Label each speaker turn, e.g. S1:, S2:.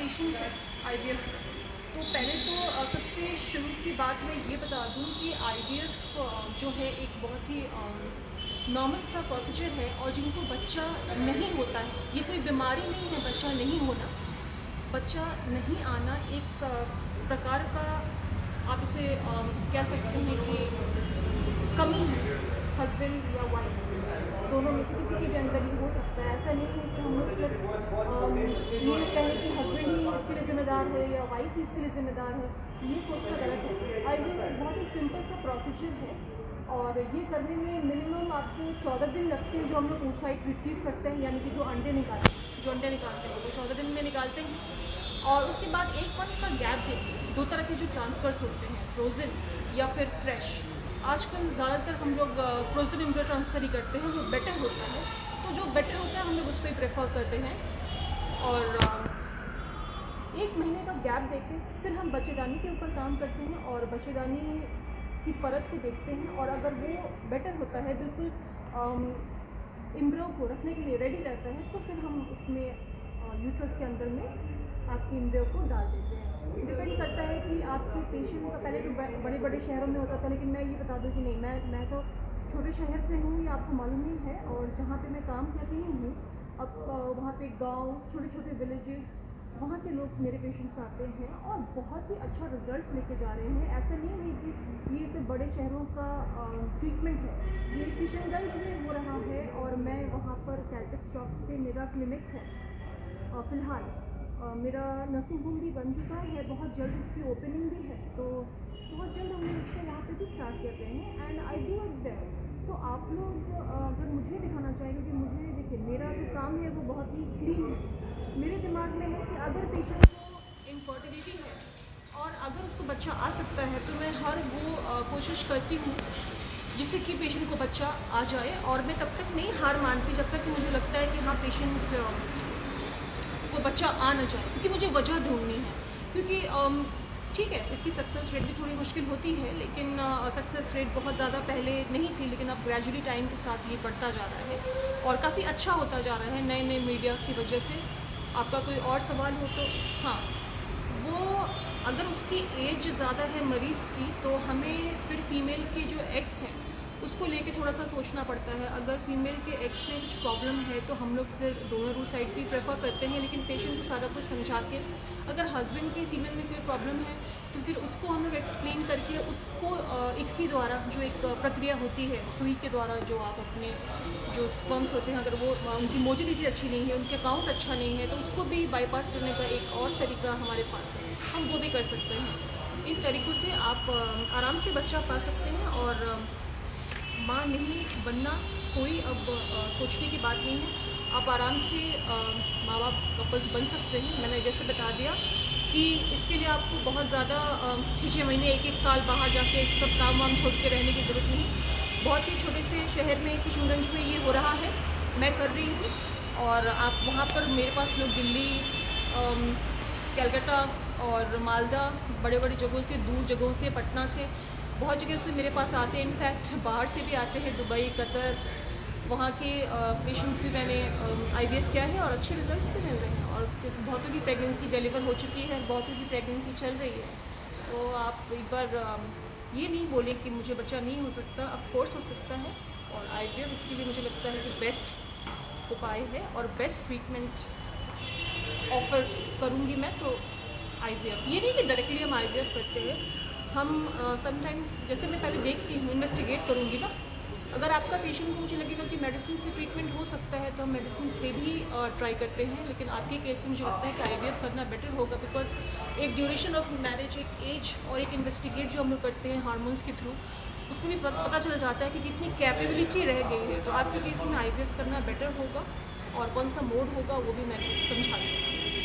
S1: Patient है IVF का। तो पहले तो सबसे शुरू की बात मैं ये बता दूं कि आईवीएफ जो है एक बहुत ही नॉर्मल सा प्रोसीजर है, और जिनको बच्चा नहीं होता है, ये कोई बीमारी नहीं है बच्चा नहीं होना। बच्चा नहीं आना एक प्रकार का, आप इसे कह सकते हैं कि कमी है हस्बैंड या वाइफ दोनों में से किसी के भी अंदर ही हो सकता है। ऐसा नहीं है कि हम लोग सिर्फ ये कहें कि हस्बैंड ही इसके लिए जिम्मेदार है या वाइफ ही इसके लिए जिम्मेदार है, ये सोचना गलत है। आईवीएफ एक बहुत ही सिंपल सा प्रोसीजर है, और ये करने में मिनिमम आपको 14 दिन लगते हैं, जो हम लोग oocyte रिट्रीव करते हैं, यानी कि जो अंडे निकालते हैं वो 14 दिन में निकालते हैं। और उसके बाद 1 मंथ का गैप देते हैं। 2 तरह के जो ट्रांसफ़र्स होते हैं, फ्रोज़न या फिर फ्रेश। आजकल ज़्यादातर हम लोग फ्रोज़न एम्ब्रियो ट्रांसफ़र ही करते हैं, वो बेटर होता है। तो जो बेटर होता है हम लोग उसको ही प्रेफर करते हैं। और 1 महीने का गैप देके फिर हम बच्चेदानी के ऊपर काम करते हैं, और बच्चेदानी की परत को देखते हैं, और अगर वो बेटर होता है, बिल्कुल एम्ब्रियो को रखने के लिए रेडी रहता है, तो फिर हम उसमें यूट्रस के अंदर में आपकी एम्ब्रियो को डाल देते हैं। डिपेंड करता है कि आपके पेशेंट का, पहले तो बड़े बड़े शहरों में होता था, लेकिन मैं ये बता दूं कि नहीं, मैं तो छोटे शहर से हूँ, ये आपको मालूम ही है। और जहाँ पे मैं काम कर रही हूँ अब, वहाँ पे गांव, छोटे छोटे विलेजेस, वहाँ से लोग मेरे पेशेंट्स आते हैं और बहुत ही अच्छा रिजल्ट्स लेके जा रहे हैं। ऐसा नहीं है कि ये सिर्फ बड़े शहरों का ट्रीटमेंट है, ये किशनगंज में हो रहा है, और मैं वहाँ पर कैलटेक्स चौक पे मेरा क्लिनिक है। फ़िलहाल मेरा नर्सिंग होम भी बन चुका है, बहुत जल्द इसकी ओपनिंग भी है, तो बहुत जल्द हम लोग इसको वहाँ पे भी स्टार्ट कर रहे हैं। And I do it there. तो आप लोग अगर मुझे दिखाना चाहेंगे कि मुझे, देखिए मेरा जो काम है वो बहुत ही क्लीन है। मेरे दिमाग में है कि अगर पेशेंट को इनफर्टिलिटी है और अगर उसको बच्चा आ सकता है, तो मैं हर वो कोशिश करती हूँ जिससे कि पेशेंट को बच्चा आ जाए। और मैं तब तक नहीं हार मानती जब तक कि मुझे लगता है कि हाँ पेशेंट को बच्चा आ ना जाए, क्योंकि मुझे वजह ढूंढनी है। क्योंकि ठीक है, इसकी सक्सेस रेट भी थोड़ी मुश्किल होती है, लेकिन सक्सेस रेट बहुत ज़्यादा पहले नहीं थी, लेकिन अब ग्रेजुअली टाइम के साथ ये बढ़ता जा रहा है और काफ़ी अच्छा होता जा रहा है नए नए मीडियाज़ की वजह से। आपका कोई और सवाल हो तो हाँ, वो अगर उसकी एज ज़्यादा है मरीज़ की, तो हमें फिर फीमेल के जो एग्स हैं उसको लेके थोड़ा सा सोचना पड़ता है। अगर फीमेल के एग्स में कुछ प्रॉब्लम है तो हम लोग फिर डोनर oocyte भी प्रेफर करते हैं, लेकिन पेशेंट को सारा कुछ समझा के, अगर हस्बैंड के सीमेन में कोई प्रॉब्लम है तो फिर उसको हम लोग एक्सप्लेन करके उसको इक्सी द्वारा, जो एक प्रक्रिया होती है सुई के द्वारा, जो आप अपने जो स्पर्म्स होते हैं, अगर वो उनकी मोटिलिटी अच्छी नहीं है, उनके काउंट अच्छा नहीं है, तो उसको भी बाईपास करने का एक और तरीका हमारे पास है, हम वो भी कर सकते हैं। इन तरीक़ों से आप आराम से बच्चा पा सकते हैं, और माँ नहीं बनना कोई अब सोचने की बात नहीं है। आप आराम से माँ बाप कपल्स बन सकते हैं। मैंने जैसे बता दिया कि इसके लिए आपको बहुत ज़्यादा 6-6 महीने 1-1 साल बाहर जाके सब काम वाम छोड़ के रहने की ज़रूरत नहीं। बहुत ही छोटे से शहर में, किशनगंज में ये हो रहा है, मैं कर रही हूँ। और आप वहाँ पर, मेरे पास लोग दिल्ली, कलकत्ता और मालदा, बड़े बड़े जगहों से, दूर जगहों से, पटना से, बहुत जगह से मेरे पास आते हैं। इनफैक्ट बाहर से भी आते हैं, दुबई, कतर, वहाँ के पेशेंट्स भी मैंने आईवीएफ किया है और अच्छे रिजल्ट्स भी मिल रहे हैं। और बहुतों की प्रेगनेंसी डिलीवर हो चुकी है, बहुतों की प्रेगनेंसी चल रही है। तो आप एक बार ये नहीं बोलें कि मुझे बच्चा नहीं हो सकता, ऑफ कोर्स हो सकता है। और आईवीएफ इसके लिए मुझे लगता है कि बेस्ट उपाय है और बेस्ट ट्रीटमेंट ऑफ़र करूँगी मैं। तो आईवीएफ, ये नहीं कि डायरेक्टली हम आईवीएफ करते हैं, हम समटाइम्स, जैसे मैं पहले देखती हूँ, इन्वेस्टिगेट करूँगी ना, अगर आपका पेशेंट को मुझे लगेगा कि मेडिसिन से ट्रीटमेंट हो सकता है तो हम मेडिसिन से भी ट्राई करते हैं। लेकिन आपके केस में मुझे लगता है कि आईवीएफ करना बेटर होगा, बिकॉज एक ड्यूरेशन ऑफ मैरिज, एक एज और एक इन्वेस्टिगेट जो हम लोग करते हैं हार्मोन्स के थ्रू, उसमें भी पता चल जाता है कि कितनी कैपेबिलिटी रह गई है। तो आपके केस में आईवीएफ करना बेटर होगा, और कौन सा मोड होगा वो भी मैंने समझा दिया।